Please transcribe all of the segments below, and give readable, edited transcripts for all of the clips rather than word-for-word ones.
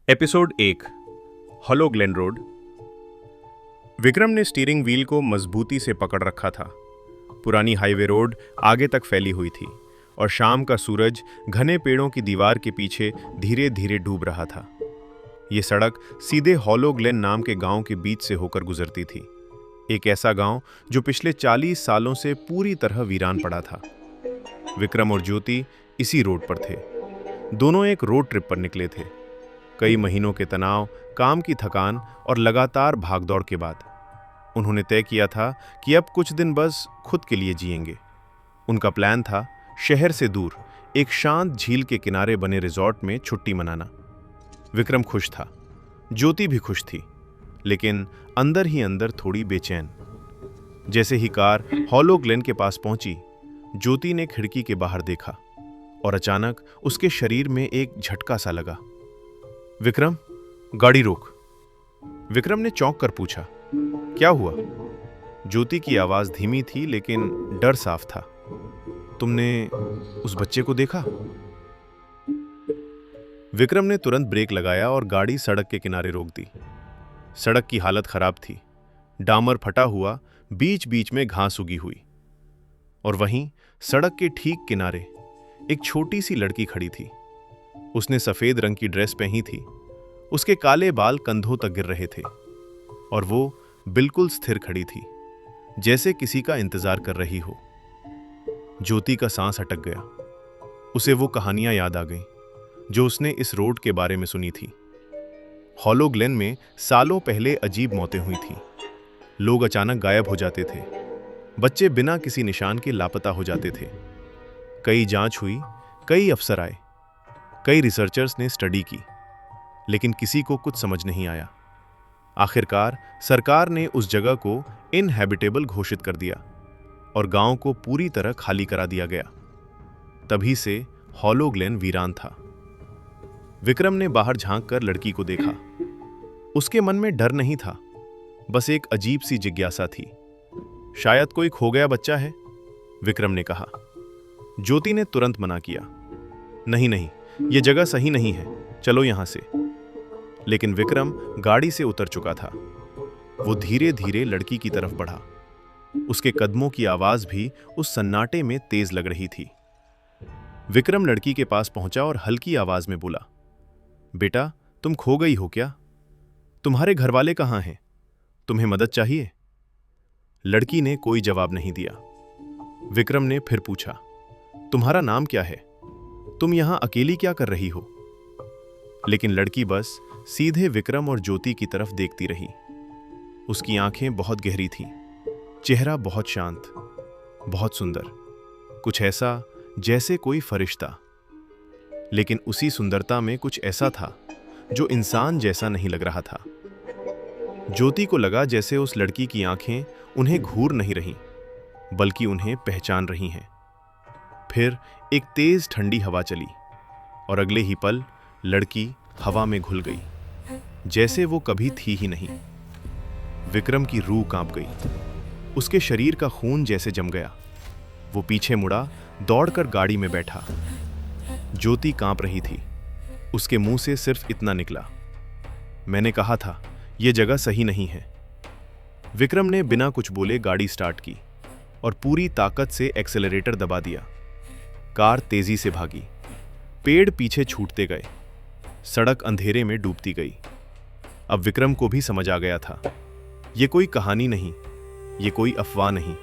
Episode 1 hollow Glenn road. Vikram ने steering wheel को मजबूती से पकड़ रखा था। पुरानी हाईवे रोड आगे तक फैली हुई थी और शाम का सूरज घने पेड़ों की दीवार के पीछे धीरे धीरे डूब रहा था। ये सड़क सीधे हॉलो ग्लेन नाम के गांव के बीच से होकर गुजरती थी। एक ऐसा गांव जो पिछले 40 सालों से पूरी तरह वीरान पड़ा था। विक्रम और ज्योति इसी रोड पर थे। दोनों एक रोड ट्रिप पर निकले थे। कई महीनों के तनाव, काम की थकान और लगातार भागदौड़ के बाद उन्होंने तय किया था कि अब कुछ दिन बस खुद के लिए जिएंगे। उनका प्लान था शहर से दूर एक शांत झील के किनारे बने रिजॉर्ट में छुट्टी मनाना। विक्रम खुश था, ज्योति भी खुश थी, लेकिन अंदर ही अंदर थोड़ी बेचैन। जैसे ही कार हॉलो ग्लेन के पास पहुंची, ज्योति ने खिड़की के बाहर देखा और अचानक उसके शरीर में एक झटका सा लगा। विक्रम, गाड़ी रोक। विक्रम ने चौंक कर पूछा, क्या हुआ? ज्योति की आवाज धीमी थी लेकिन डर साफ था। तुमने उस बच्चे को देखा? विक्रम ने तुरंत ब्रेक लगाया और गाड़ी सड़क के किनारे रोक दी। सड़क की हालत खराब थी, डामर फटा हुआ, बीच बीच में घास उगी हुई। और वहीं सड़क के ठीक किनारे एक छोटी सी लड़की खड़ी थी। उसने सफेद रंग की ड्रेस पहनी थी, उसके काले बाल कंधों तक गिर रहे थे और वो बिल्कुल स्थिर खड़ी थी, जैसे किसी का इंतजार कर रही हो। ज्योति का सांस अटक गया। उसे वो कहानियां याद आ गईं जो उसने इस रोड के बारे में सुनी थी। हॉलो ग्लेन में सालों पहले अजीब मौतें हुई थीं। लोग अचानक गायब हो जाते थे, बच्चे बिना किसी निशान के लापता हो जाते थे। कई जांच हुई, कई अफसर आए, कई रिसर्चर्स ने स्टडी की, लेकिन किसी को कुछ समझ नहीं आया। आखिरकार सरकार ने उस जगह को इनहैबिटेबल घोषित कर दिया और गांव को पूरी तरह खाली करा दिया गया। तभी से हॉलो ग्लेन वीरान था। विक्रम ने बाहर झांक कर लड़की को देखा। उसके मन में डर नहीं था, बस एक अजीब सी जिज्ञासा थी। शायद कोई खो गया बच्चा है, विक्रम ने कहा। ज्योति ने तुरंत मना किया, नहीं नहीं, यह जगह सही नहीं है, चलो यहां से। लेकिन विक्रम गाड़ी से उतर चुका था। वो धीरे धीरे लड़की की तरफ बढ़ा। उसके कदमों की आवाज भी उस सन्नाटे में तेज लग रही थी। विक्रम लड़की के पास पहुंचा और हल्की आवाज में बोला, बेटा, तुम खो गई हो क्या? तुम्हारे घरवाले कहां हैं? तुम्हें मदद चाहिए? लड़की ने कोई जवाब नहीं दिया। विक्रम ने फिर पूछा, तुम्हारा नाम क्या है? तुम यहां अकेली क्या कर रही हो? लेकिन लड़की बस सीधे विक्रम और ज्योति की तरफ देखती रही। उसकी आंखें बहुत गहरी थीं, चेहरा बहुत शांत, बहुत सुंदर, कुछ ऐसा जैसे कोई फरिश्ता। लेकिन उसी सुंदरता में कुछ ऐसा था जो इंसान जैसा नहीं लग रहा था। ज्योति को लगा जैसे उस लड़की की आंखें उन्हें घूर नहीं रहीं, बल्कि उन्हें पहचान रही हैं। फिर एक तेज ठंडी हवा चली और अगले ही पल लड़की हवा में घुल गई, जैसे वो कभी थी ही नहीं। विक्रम की रूह कांप गई, उसके शरीर का खून जैसे जम गया। वो पीछे मुड़ा, दौड़कर गाड़ी में बैठा। ज्योति कांप रही थी, उसके मुंह से सिर्फ इतना निकला, मैंने कहा था यह जगह सही नहीं है। विक्रम ने बिना कुछ बोले गाड़ी स्टार्ट की और पूरी ताकत से एक्सेलरेटर दबा दिया। कार तेजी से भागी, पेड़ पीछे छूटते गए, सड़क अंधेरे में डूबती गई। अब विक्रम को भी समझ आ गया था, ये कोई कहानी नहीं, ये कोई अफवाह नहीं,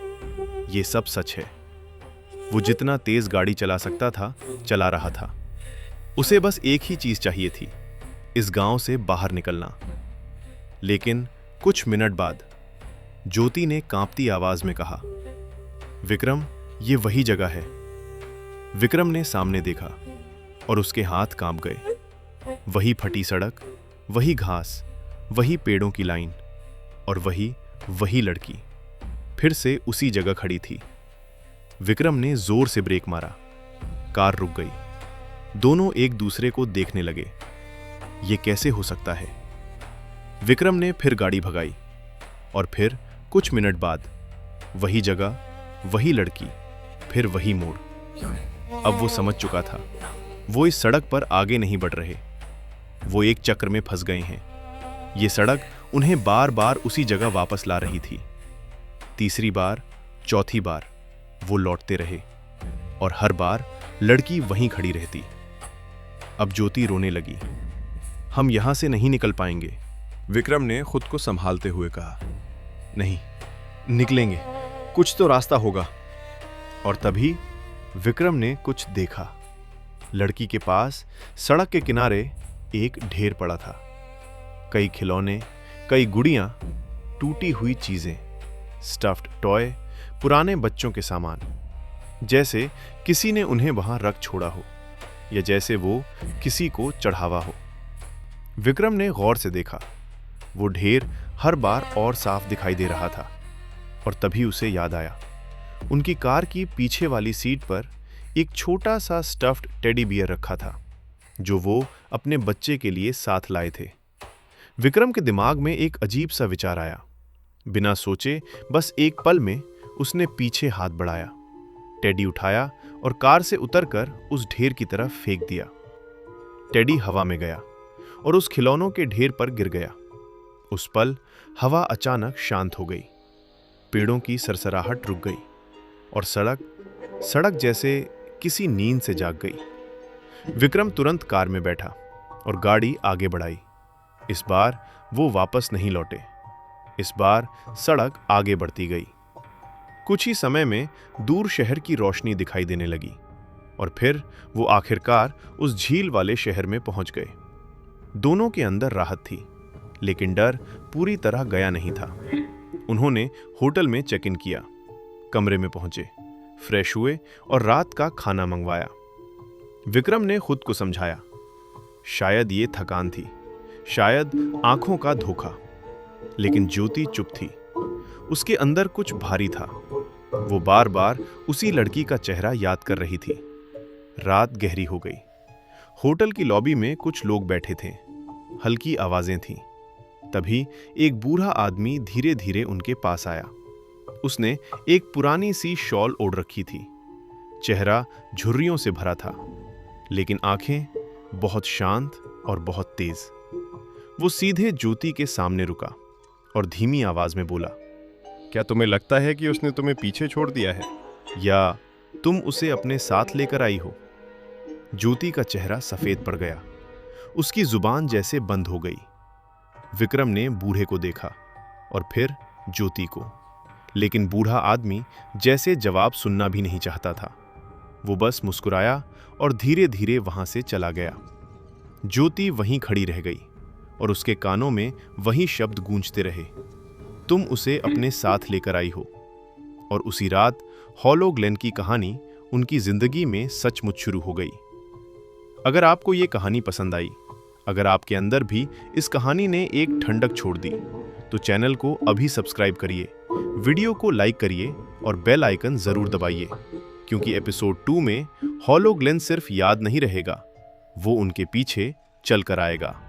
ये सब सच है। वो जितना तेज गाड़ी चला सकता था, चला रहा था। उसे बस एक ही चीज चाहिए थी, इस गांव से बाहर निकलना। लेकिन कुछ मिनट बाद ज्योति ने कांपती आवाज में कहा, विक्रम, ये वही जगह है। विक्रम ने सामने देखा और उसके हाथ कांप गए। वही फटी सड़क, वही घास, वही पेड़ों की लाइन और वही लड़की फिर से उसी जगह खड़ी थी। विक्रम ने जोर से ब्रेक मारा, कार रुक गई। दोनों एक दूसरे को देखने लगे, ये कैसे हो सकता है? विक्रम ने फिर गाड़ी भगाई और फिर कुछ मिनट बाद वही जगह, वही लड़की, फिर वही मोड़। अब वो समझ चुका था, वो इस सड़क पर आगे नहीं बढ़ रहे, वो एक चक्र में फंस गए हैं। ये सड़क उन्हें बार बार उसी जगह वापस ला रही थी। तीसरी बार, चौथी बार वो लौटते रहे और हर बार लड़की वहीं खड़ी रहती। अब ज्योति रोने लगी। हम यहां से नहीं निकल पाएंगे, विक्रम ने खुद को संभालते हुए कहा। नहीं, निकलेंगे, कुछ तो रास्ता होगा। और तभी विक्रम ने कुछ देखा। लड़की के पास सड़क के किनारे एक ढेर पड़ा था। कई खिलौने, कई गुड़ियां, टूटी हुई चीजें, स्टफ्ड टॉय, पुराने बच्चों के सामान, जैसे किसी ने उन्हें वहां रख छोड़ा हो या जैसे वो किसी को चढ़ावा हो। विक्रम ने गौर से देखा। वो ढेर हर बार और साफ दिखाई दे रहा था। और तभी उसे याद आया, उनकी कार की पीछे वाली सीट पर एक छोटा सा स्टफ्ड टेडी बियर रखा था, जो वो अपने बच्चे के लिए साथ लाए थे। विक्रम के दिमाग में एक अजीब सा विचार आया। बिना सोचे बस एक पल में उसने पीछे हाथ बढ़ाया, टेडी उठाया और कार से उतरकर उस ढेर की तरफ फेंक दिया। टेडी हवा में गया और उस खिलौनों के ढेर पर गिर गया। उस पल हवा अचानक शांत हो गई, पेड़ों की सरसराहट रुक गई और सड़क जैसे किसी नींद से जाग गई। विक्रम तुरंत कार में बैठा और गाड़ी आगे बढ़ाई। इस बार वो वापस नहीं लौटे। इस बार सड़क आगे बढ़ती गई। कुछ ही समय में दूर शहर की रोशनी दिखाई देने लगी और फिर वो आखिरकार उस झील वाले शहर में पहुंच गए। दोनों के अंदर राहत थी, लेकिन डर पूरी तरह गया नहीं था। उन्होंने होटल में चेक इन किया, कमरे में पहुंचे, फ्रेश हुए और रात का खाना मंगवाया। विक्रम ने खुद को समझाया, शायद ये थकान थी, शायद आंखों का धोखा। लेकिन ज्योति चुप थी। उसके अंदर कुछ भारी था। वो बार बार उसी लड़की का चेहरा याद कर रही थी। रात गहरी हो गई। होटल की लॉबी में कुछ लोग बैठे थे। हल्की आवाजें थीं। तभी एक बूढ़ा आदमी धीरे धीरे उनके पास आया। उसने एक पुरानी सी शॉल ओढ़ रखी थी। चेहरा झुर्रियों से भरा था, लेकिन आंखें बहुत शांत और बहुत तेज। वो सीधे ज्योति के सामने रुका और धीमी आवाज में बोला, क्या तुम्हें लगता है कि उसने तुम्हें पीछे छोड़ दिया है, या तुम उसे अपने साथ लेकर आई हो? ज्योति का चेहरा सफेद पड़ गया। उसकी जुबान जैसे बंद हो गई। विक्रम ने बूढ़े को देखा और फिर ज्योति को, लेकिन बूढ़ा आदमी जैसे जवाब सुनना भी नहीं चाहता था। वो बस मुस्कुराया और धीरे धीरे वहां से चला गया। ज्योति वहीं खड़ी रह गई और उसके कानों में वही शब्द गूंजते रहे, तुम उसे अपने साथ लेकर आई हो। और उसी रात हॉलो ग्लेन की कहानी उनकी जिंदगी में सचमुच शुरू हो गई। अगर आपको ये कहानी पसंद आई, अगर आपके अंदर भी इस कहानी ने एक ठंडक छोड़ दी, तो चैनल को अभी सब्सक्राइब करिए, वीडियो को लाइक करिए और बेल आइकन जरूर दबाइए, क्योंकि एपिसोड 2 में हॉलो ग्लेन सिर्फ याद नहीं रहेगा, वो उनके पीछे चल कर आएगा।